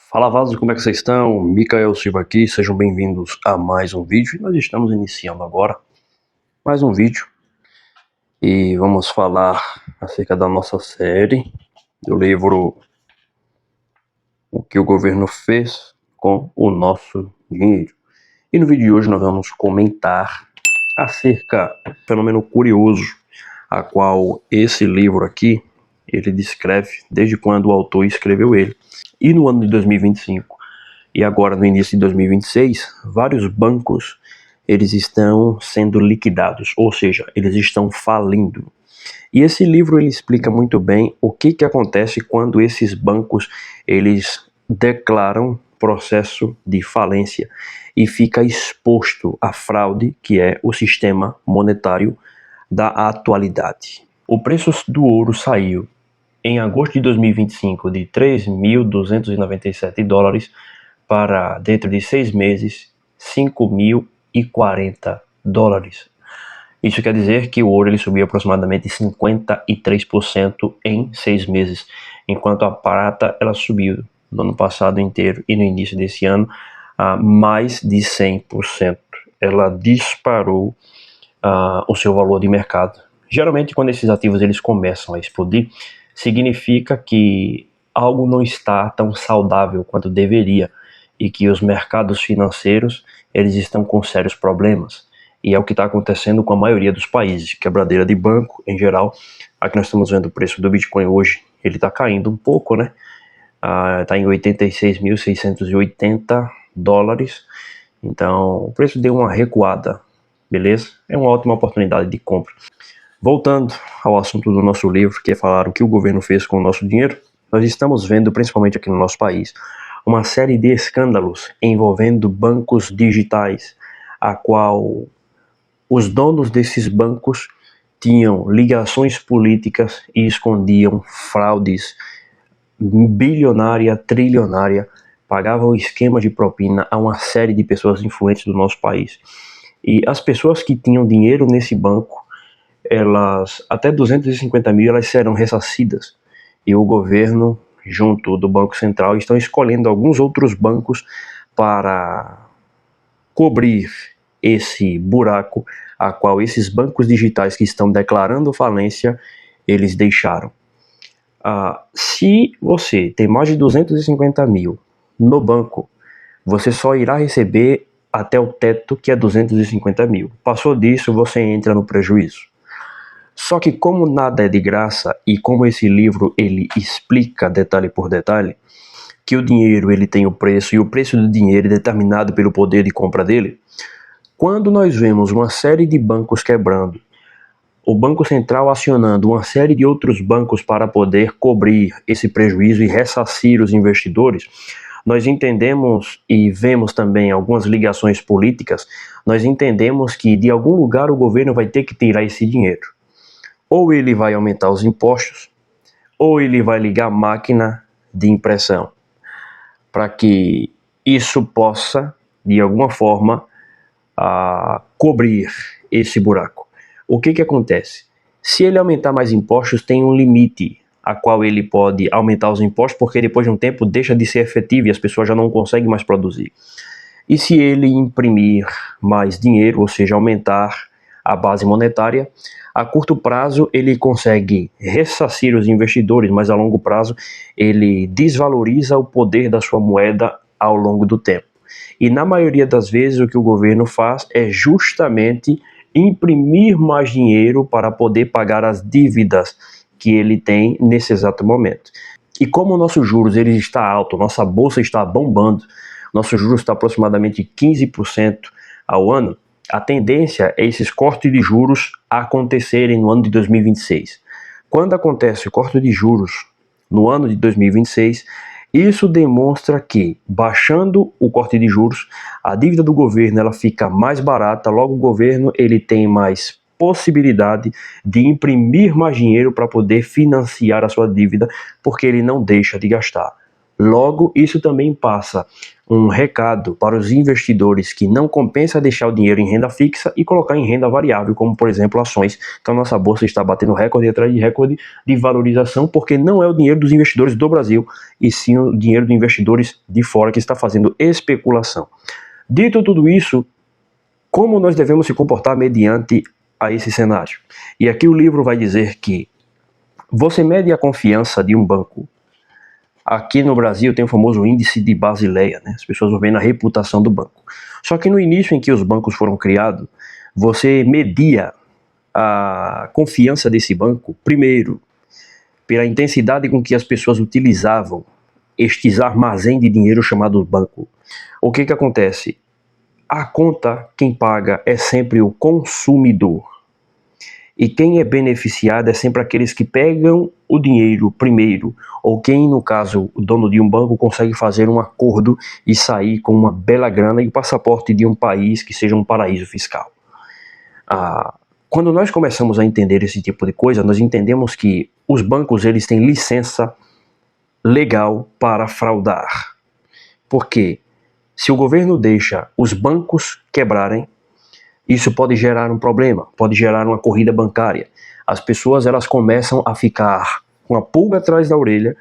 Fala Vaso, como é que vocês estão? Mikael Silva aqui, sejam bem-vindos a mais um vídeo. E nós estamos iniciando agora mais um vídeo e vamos falar acerca da nossa série do livro O que o governo fez com o nosso dinheiro. E no vídeo de hoje nós vamos comentar acerca do fenômeno curioso a qual esse livro aqui ele descreve desde quando o autor escreveu ele. E no ano de 2025 e agora no início de 2026, vários bancos eles estão sendo liquidados, ou seja, eles estão falindo. E esse livro ele explica muito bem o que acontece quando esses bancos eles declaram processo de falência e fica exposto à fraude que é o sistema monetário da atualidade. O preço do ouro saiu em agosto de 2025 de 3.297 dólares para dentro de 6 meses 5.040 dólares. Isso quer dizer que o ouro ele subiu aproximadamente 53% em 6 meses, enquanto a prata ela subiu no ano passado inteiro e no início desse ano a mais de 100%. Ela disparou o seu valor de mercado. Geralmente quando esses ativos eles começam a explodir, significa que algo não está tão saudável quanto deveria e que os mercados financeiros eles estão com sérios problemas. E é o que está acontecendo com a maioria dos países, quebradeira de banco em geral. Aqui nós estamos vendo o preço do Bitcoin hoje, ele está caindo um pouco, né? Está em 86.680 dólares. Então o preço deu uma recuada, beleza? É uma ótima oportunidade de compra. Voltando ao assunto do nosso livro, que é falar o que o governo fez com o nosso dinheiro, nós estamos vendo, principalmente aqui no nosso país, uma série de escândalos envolvendo bancos digitais, a qual os donos desses bancos tinham ligações políticas e escondiam fraudes bilionária, trilionária, pagavam esquema de propina a uma série de pessoas influentes do nosso país. E as pessoas que tinham dinheiro nesse banco, elas até 250 mil elas serão ressarcidas, e o governo junto do Banco Central estão escolhendo alguns outros bancos para cobrir esse buraco a qual esses bancos digitais que estão declarando falência eles deixaram. Se você tem mais de 250 mil no banco, você só irá receber até o teto, que é 250 mil. Passou disso, você entra no prejuízo. Só que como nada é de graça e como esse livro ele explica detalhe por detalhe que o dinheiro ele tem o preço e o preço do dinheiro é determinado pelo poder de compra dele, quando nós vemos uma série de bancos quebrando, o Banco Central acionando uma série de outros bancos para poder cobrir esse prejuízo e ressarcir os investidores, nós entendemos e vemos também algumas ligações políticas, nós entendemos que de algum lugar o governo vai ter que tirar esse dinheiro. Ou ele vai aumentar os impostos, ou ele vai ligar a máquina de impressão, para que isso possa, de alguma forma, cobrir esse buraco. O que acontece? Se ele aumentar mais impostos, tem um limite a qual ele pode aumentar os impostos, porque depois de um tempo deixa de ser efetivo e as pessoas já não conseguem mais produzir. E se ele imprimir mais dinheiro, ou seja, aumentar a base monetária, a curto prazo ele consegue ressarcir os investidores, mas a longo prazo ele desvaloriza o poder da sua moeda ao longo do tempo. E na maioria das vezes o que o governo faz é justamente imprimir mais dinheiro para poder pagar as dívidas que ele tem nesse exato momento. E como o nosso juros ele está alto, nossa bolsa está bombando, nosso juros está aproximadamente 15% ao ano, a tendência é esses cortes de juros acontecerem no ano de 2026. Quando acontece o corte de juros no ano de 2026, isso demonstra que, baixando o corte de juros, a dívida do governo ela fica mais barata, logo o governo ele tem mais possibilidade de imprimir mais dinheiro para poder financiar a sua dívida, porque ele não deixa de gastar. Logo, isso também passa um recado para os investidores que não compensa deixar o dinheiro em renda fixa e colocar em renda variável, como por exemplo ações, que a nossa bolsa está batendo recorde atrás de recorde de valorização, porque não é o dinheiro dos investidores do Brasil, e sim o dinheiro dos investidores de fora que está fazendo especulação. Dito tudo isso, como nós devemos se comportar mediante a esse cenário? E aqui o livro vai dizer que você mede a confiança de um banco. Aqui no Brasil tem o famoso índice de Basileia, né? As pessoas vão ver na reputação do banco. Só que no início em que os bancos foram criados, você media a confiança desse banco, primeiro, pela intensidade com que as pessoas utilizavam estes armazéns de dinheiro chamados banco. O que acontece? A conta, quem paga é sempre o consumidor. E quem é beneficiado é sempre aqueles que pegam o dinheiro primeiro, ou quem, no caso, o dono de um banco, consegue fazer um acordo e sair com uma bela grana e o passaporte de um país que seja um paraíso fiscal. Quando nós começamos a entender esse tipo de coisa, nós entendemos que os bancos eles têm licença legal para fraudar. Porque se o governo deixa os bancos quebrarem, isso pode gerar um problema, pode gerar uma corrida bancária. As pessoas elas começam a ficar com a pulga atrás da orelha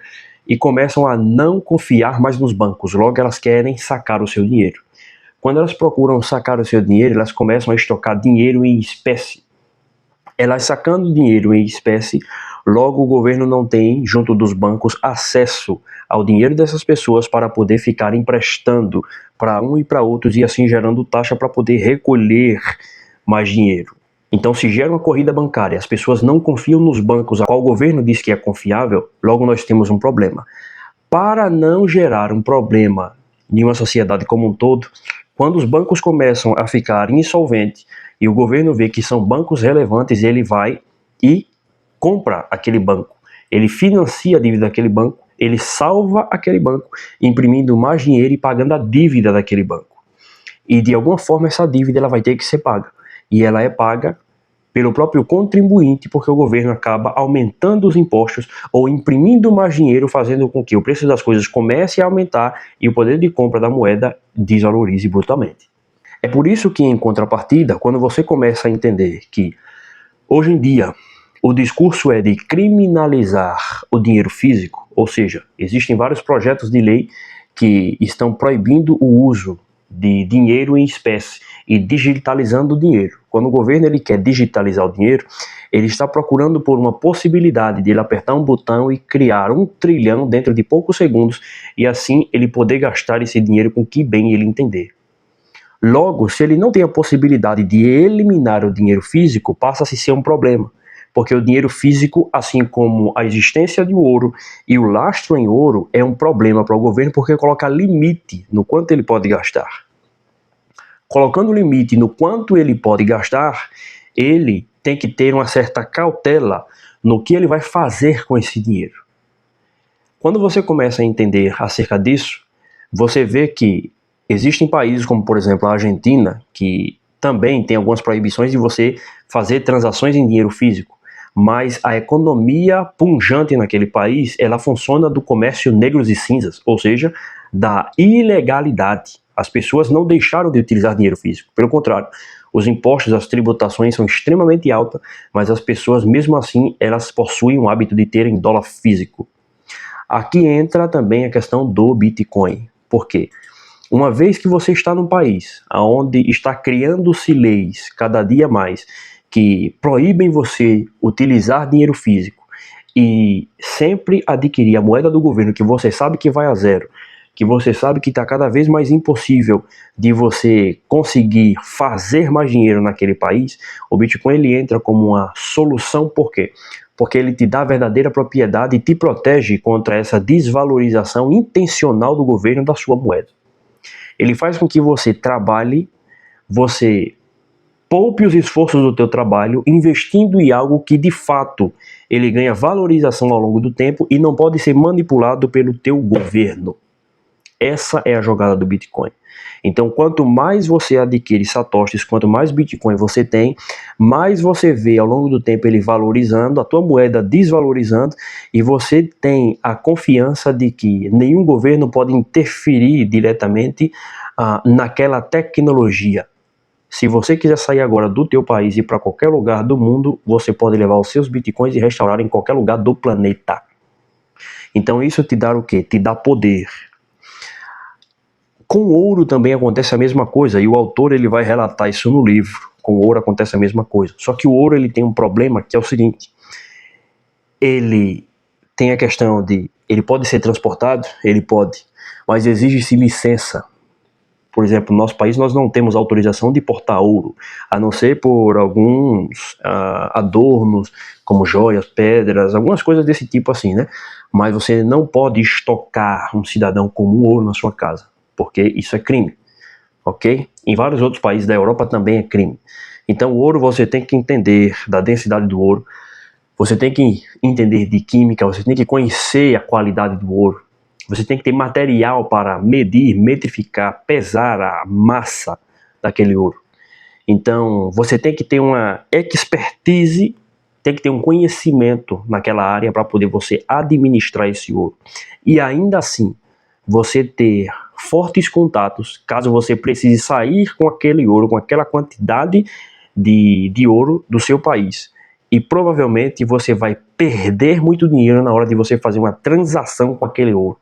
e começam a não confiar mais nos bancos. Logo elas querem sacar o seu dinheiro. Quando elas procuram sacar o seu dinheiro, elas começam a estocar dinheiro em espécie. Elas sacando dinheiro em espécie, logo o governo não tem, junto dos bancos, acesso ao dinheiro dessas pessoas para poder ficar emprestando para um e para outros e assim gerando taxa para poder recolher mais dinheiro. Então se gera uma corrida bancária, as pessoas não confiam nos bancos, a qual o governo diz que é confiável, logo nós temos um problema. Para não gerar um problema em uma sociedade como um todo, quando os bancos começam a ficar insolventes e o governo vê que são bancos relevantes, ele vai e compra aquele banco, ele financia a dívida daquele banco, ele salva aquele banco, imprimindo mais dinheiro e pagando a dívida daquele banco. E de alguma forma essa dívida ela vai ter que ser paga. E ela é paga pelo próprio contribuinte, porque o governo acaba aumentando os impostos ou imprimindo mais dinheiro, fazendo com que o preço das coisas comece a aumentar e o poder de compra da moeda desvalorize brutalmente. É por isso que, em contrapartida, quando você começa a entender que hoje em dia o discurso é de criminalizar o dinheiro físico, ou seja, existem vários projetos de lei que estão proibindo o uso de dinheiro em espécie e digitalizando o dinheiro. Quando o governo ele quer digitalizar o dinheiro, ele está procurando por uma possibilidade de ele apertar um botão e criar 1 trilhão dentro de poucos segundos e assim ele poder gastar esse dinheiro com que bem ele entender. Logo, se ele não tem a possibilidade de eliminar o dinheiro físico, passa a ser um problema. Porque o dinheiro físico, assim como a existência de ouro e o lastro em ouro, é um problema para o governo porque coloca limite no quanto ele pode gastar. Colocando limite no quanto ele pode gastar, ele tem que ter uma certa cautela no que ele vai fazer com esse dinheiro. Quando você começa a entender acerca disso, você vê que existem países como, por exemplo, a Argentina, que também tem algumas proibições de você fazer transações em dinheiro físico. Mas a economia pujante naquele país, ela funciona do comércio negros e cinzas, ou seja, da ilegalidade. As pessoas não deixaram de utilizar dinheiro físico, pelo contrário, os impostos, as tributações são extremamente altas, mas as pessoas, mesmo assim, elas possuem o hábito de terem dólar físico. Aqui entra também a questão do Bitcoin. Por quê? Uma vez que você está num país onde está criando-se leis cada dia mais que proíbem você utilizar dinheiro físico e sempre adquirir a moeda do governo que você sabe que vai a zero, que você sabe que está cada vez mais impossível de você conseguir fazer mais dinheiro naquele país, o Bitcoin ele entra como uma solução. Por quê? Porque ele te dá a verdadeira propriedade e te protege contra essa desvalorização intencional do governo da sua moeda. Ele faz com que você trabalhe, você poupe os esforços do teu trabalho investindo em algo que de fato ele ganha valorização ao longo do tempo e não pode ser manipulado pelo teu governo. Essa é a jogada do Bitcoin. Então, quanto mais você adquire satoshis, quanto mais Bitcoin você tem, mais você vê ao longo do tempo ele valorizando, a tua moeda desvalorizando, e você tem a confiança de que nenhum governo pode interferir diretamente naquela tecnologia. Se você quiser sair agora do teu país e ir para qualquer lugar do mundo, você pode levar os seus bitcoins e restaurar em qualquer lugar do planeta. Então isso te dá o quê? Te dá poder. Com ouro também acontece a mesma coisa, e o autor ele vai relatar isso no livro. Com ouro acontece a mesma coisa. Só que o ouro ele tem um problema que é o seguinte: ele tem a questão de, ele pode ser transportado, ele pode, mas exige-se licença. Por exemplo, no nosso país nós não temos autorização de portar ouro, a não ser por alguns adornos, como joias, pedras, algumas coisas desse tipo assim, né? Mas você não pode estocar um cidadão comum ouro na sua casa, porque isso é crime, ok? Em vários outros países da Europa também é crime. Então o ouro você tem que entender da densidade do ouro, você tem que entender de química, você tem que conhecer a qualidade do ouro. Você tem que ter material para medir, metrificar, pesar a massa daquele ouro. Então, você tem que ter uma expertise, tem que ter um conhecimento naquela área para poder você administrar esse ouro. E ainda assim, você ter fortes contatos, caso você precise sair com aquele ouro, com aquela quantidade de ouro do seu país. E provavelmente você vai perder muito dinheiro na hora de você fazer uma transação com aquele ouro,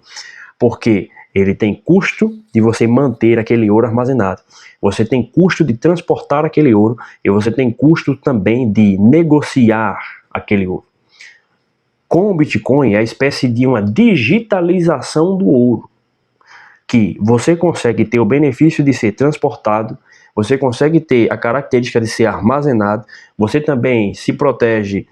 porque ele tem custo de você manter aquele ouro armazenado, você tem custo de transportar aquele ouro e você tem custo também de negociar aquele ouro. Com o Bitcoin é a espécie de uma digitalização do ouro, que você consegue ter o benefício de ser transportado, você consegue ter a característica de ser armazenado, você também se protege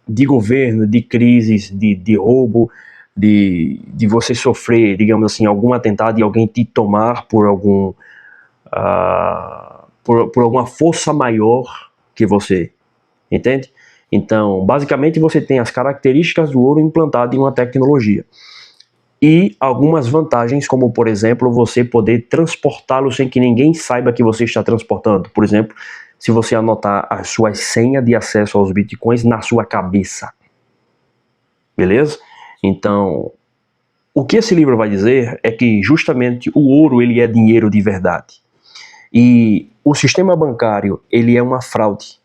de governo, de crises, de roubo, de você sofrer, digamos assim, algum atentado e alguém te tomar por alguma força maior que você, entende? Então, basicamente você tem as características do ouro implantado em uma tecnologia. E algumas vantagens, como por exemplo, você poder transportá-lo sem que ninguém saiba que você está transportando. Por exemplo, se você anotar a sua senha de acesso aos bitcoins na sua cabeça. Beleza? Então, o que esse livro vai dizer é que justamente o ouro ele é dinheiro de verdade. E o sistema bancário ele é uma fraude.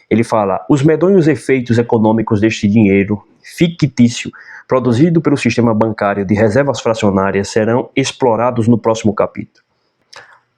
Ele fala, os medonhos efeitos econômicos deste dinheiro fictício produzido pelo sistema bancário de reservas fracionárias serão explorados no próximo capítulo.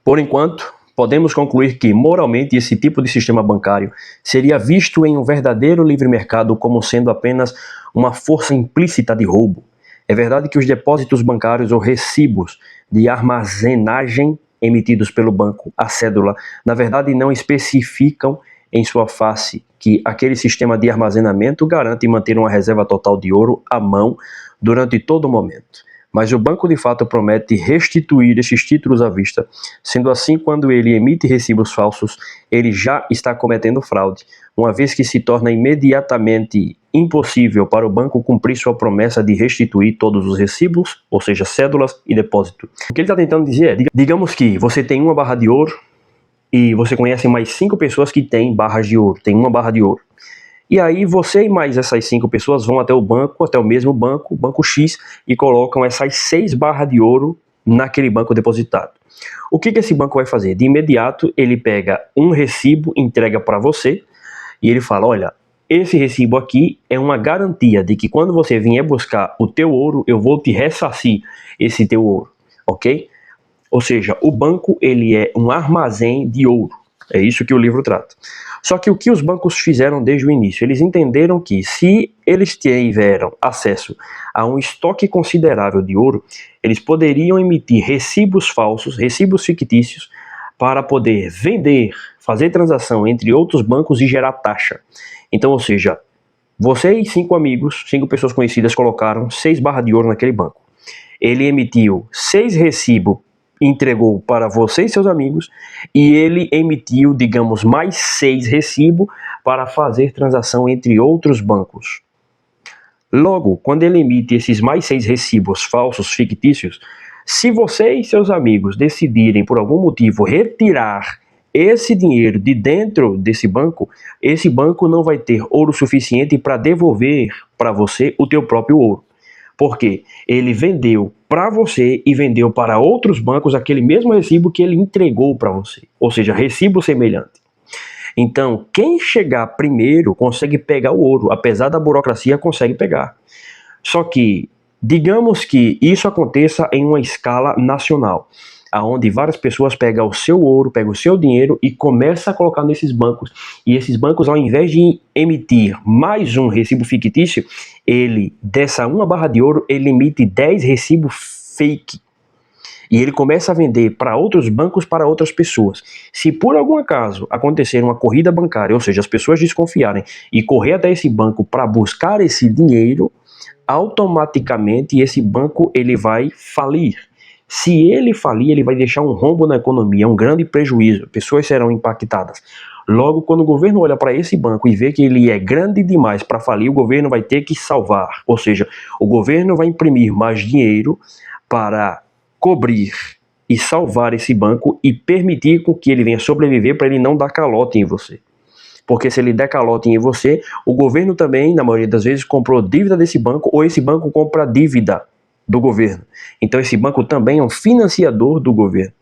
Por enquanto, podemos concluir que, moralmente, esse tipo de sistema bancário seria visto em um verdadeiro livre mercado como sendo apenas uma força implícita de roubo. É verdade que os depósitos bancários ou recibos de armazenagem emitidos pelo banco, a cédula, na verdade não especificam em sua face que aquele sistema de armazenamento garante manter uma reserva total de ouro à mão durante todo o momento. Mas o banco de fato promete restituir esses títulos à vista. Sendo assim, quando ele emite recibos falsos, ele já está cometendo fraude, uma vez que se torna imediatamente impossível para o banco cumprir sua promessa de restituir todos os recibos, ou seja, cédulas e depósito. O que ele está tentando dizer é, digamos que você tem uma barra de ouro, e você conhece mais 5 pessoas que têm barras de ouro, tem uma barra de ouro. E aí você e mais essas 5 pessoas vão até o banco, até o mesmo banco, o banco X, e colocam essas 6 barras de ouro naquele banco depositado. O que esse banco vai fazer? De imediato ele pega um recibo, entrega para você, e ele fala, olha, esse recibo aqui é uma garantia de que quando você vier buscar o teu ouro, eu vou te ressarcir esse teu ouro, ok? Ou seja, o banco ele é um armazém de ouro. É isso que o livro trata. Só que o que os bancos fizeram desde o início? Eles entenderam que se eles tiveram acesso a um estoque considerável de ouro, eles poderiam emitir recibos falsos, recibos fictícios, para poder vender, fazer transação entre outros bancos e gerar taxa. Então, ou seja, você e 5 amigos, 5 pessoas conhecidas colocaram 6 barras de ouro naquele banco. Ele emitiu 6 recibos, entregou para você e seus amigos, e ele emitiu, digamos, mais 6 recibos para fazer transação entre outros bancos. Logo, quando ele emite esses mais 6 recibos falsos fictícios, se você e seus amigos decidirem por algum motivo retirar esse dinheiro de dentro desse banco, esse banco não vai ter ouro suficiente para devolver para você o teu próprio ouro. Porque ele vendeu para você e vendeu para outros bancos aquele mesmo recibo que ele entregou para você. Ou seja, recibo semelhante. Então, quem chegar primeiro consegue pegar o ouro, apesar da burocracia, consegue pegar. Só que, digamos que isso aconteça em uma escala nacional, aonde várias pessoas pegam o seu ouro, pegam o seu dinheiro e começam a colocar nesses bancos. E esses bancos, ao invés de emitir mais um recibo fictício, ele, dessa uma barra de ouro, ele emite 10 recibos fake. E ele começa a vender para outros bancos, para outras pessoas. Se por algum acaso acontecer uma corrida bancária, ou seja, as pessoas desconfiarem e correr até esse banco para buscar esse dinheiro, automaticamente esse banco ele vai falir. Se ele falir, ele vai deixar um rombo na economia, um grande prejuízo, pessoas serão impactadas. Logo, quando o governo olha para esse banco e vê que ele é grande demais para falir, o governo vai ter que salvar. Ou seja, o governo vai imprimir mais dinheiro para cobrir e salvar esse banco e permitir com que ele venha sobreviver para ele não dar calote em você. Porque se ele der calote em você, o governo também, na maioria das vezes, comprou dívida desse banco ou esse banco compra dívida do governo. Então esse banco também é um financiador do governo.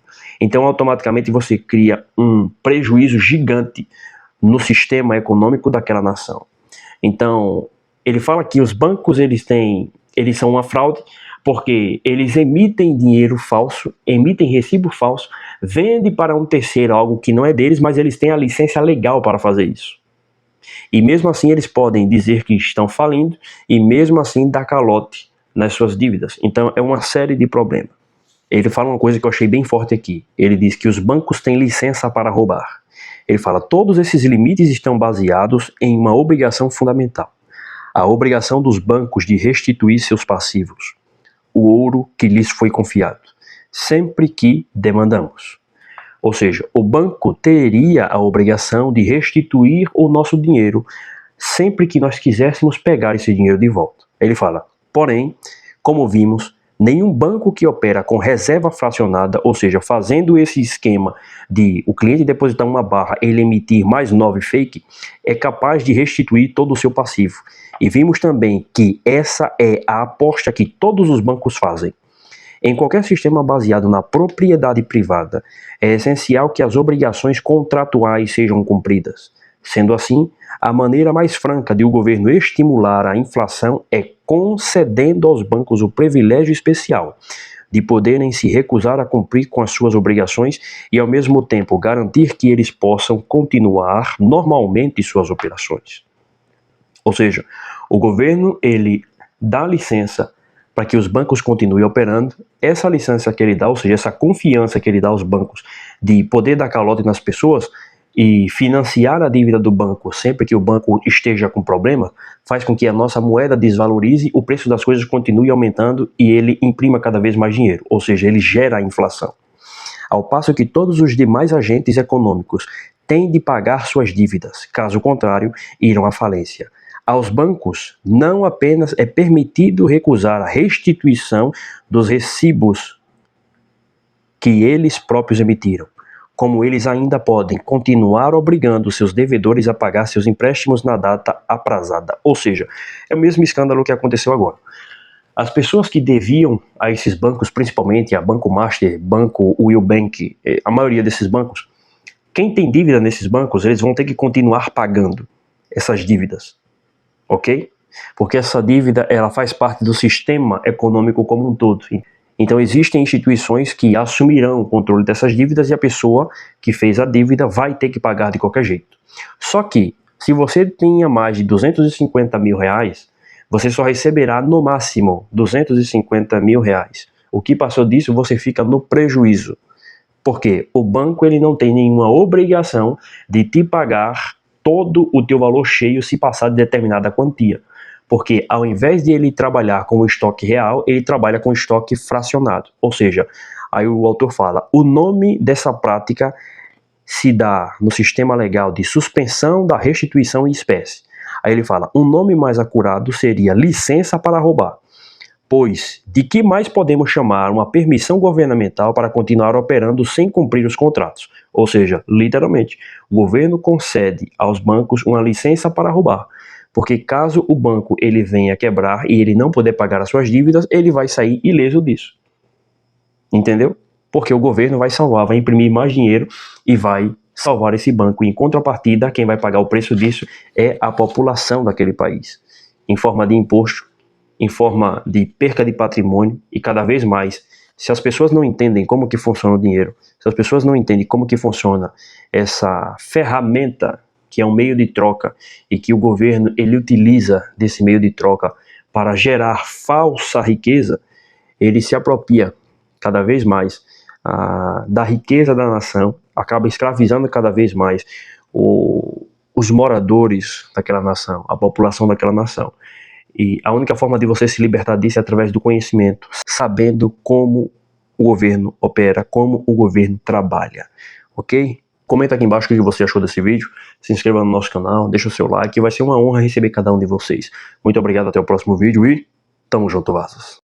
Então automaticamente você cria um prejuízo gigante no sistema econômico daquela nação. Então ele fala que os bancos eles são uma fraude porque eles emitem dinheiro falso, emitem recibo falso, vendem para um terceiro algo que não é deles, mas eles têm a licença legal para fazer isso. E mesmo assim eles podem dizer que estão falindo e mesmo assim dar calote nas suas dívidas. Então é uma série de problemas. Ele fala uma coisa que eu achei bem forte aqui. Ele diz que os bancos têm licença para roubar. Ele fala, todos esses limites estão baseados em uma obrigação fundamental. A obrigação dos bancos de restituir seus passivos, o ouro que lhes foi confiado, sempre que demandamos. Ou seja, o banco teria a obrigação de restituir o nosso dinheiro sempre que nós quiséssemos pegar esse dinheiro de volta. Ele fala, porém, como vimos, nenhum banco que opera com reserva fracionada, ou seja, fazendo esse esquema de o cliente depositar uma barra, ele emitir mais 9 fake, é capaz de restituir todo o seu passivo. E vimos também que essa é a aposta que todos os bancos fazem. Em qualquer sistema baseado na propriedade privada, é essencial que as obrigações contratuais sejam cumpridas. Sendo assim, a maneira mais franca de o governo estimular a inflação é concedendo aos bancos o privilégio especial de poderem se recusar a cumprir com as suas obrigações e, ao mesmo tempo, garantir que eles possam continuar normalmente suas operações. Ou seja, o governo ele dá licença para que os bancos continuem operando. Essa licença que ele dá, ou seja, essa confiança que ele dá aos bancos de poder dar calote nas pessoas e financiar a dívida do banco sempre que o banco esteja com problema, faz com que a nossa moeda desvalorize, o preço das coisas continue aumentando e ele imprima cada vez mais dinheiro, ou seja, ele gera a inflação. Ao passo que todos os demais agentes econômicos têm de pagar suas dívidas, caso contrário, irão à falência. Aos bancos, não apenas é permitido recusar a restituição dos recibos que eles próprios emitiram, como eles ainda podem continuar obrigando seus devedores a pagar seus empréstimos na data aprazada. Ou seja, é o mesmo escândalo que aconteceu agora. As pessoas que deviam a esses bancos, principalmente a Banco Master, Banco Will Bank, a maioria desses bancos, quem tem dívida nesses bancos, eles vão ter que continuar pagando essas dívidas. Ok? Porque essa dívida ela faz parte do sistema econômico como um todo. Então existem instituições que assumirão o controle dessas dívidas e a pessoa que fez a dívida vai ter que pagar de qualquer jeito. Só que, se você tinha mais de 250 mil reais, você só receberá no máximo 250 mil reais. O que passou disso, você fica no prejuízo. Porque o banco ele não tem nenhuma obrigação de te pagar todo o teu valor cheio se passar de determinada quantia. Porque ao invés de ele trabalhar com o estoque real, ele trabalha com estoque fracionado. Ou seja, aí o autor fala, o nome dessa prática se dá no sistema legal de suspensão da restituição em espécie. Aí ele fala, um nome mais acurado seria licença para roubar. Pois, de que mais podemos chamar uma permissão governamental para continuar operando sem cumprir os contratos? Ou seja, literalmente, o governo concede aos bancos uma licença para roubar. Porque caso o banco ele venha quebrar e ele não poder pagar as suas dívidas, ele vai sair ileso disso. Entendeu? Porque o governo vai salvar, vai imprimir mais dinheiro e vai salvar esse banco. E em contrapartida, quem vai pagar o preço disso é a população daquele país, em forma de imposto, em forma de perca de patrimônio e cada vez mais, se as pessoas não entendem como que funciona o dinheiro, se as pessoas não entendem como que funciona essa ferramenta que é um meio de troca e que o governo ele utiliza desse meio de troca para gerar falsa riqueza, ele se apropria cada vez mais da riqueza da nação, acaba escravizando cada vez mais os moradores daquela nação, a população daquela nação. E a única forma de você se libertar disso é através do conhecimento, sabendo como o governo opera, como o governo trabalha, ok? Comenta aqui embaixo o que você achou desse vídeo, se inscreva no nosso canal, deixa o seu like, vai ser uma honra receber cada um de vocês. Muito obrigado, até o próximo vídeo e tamo junto, vasos.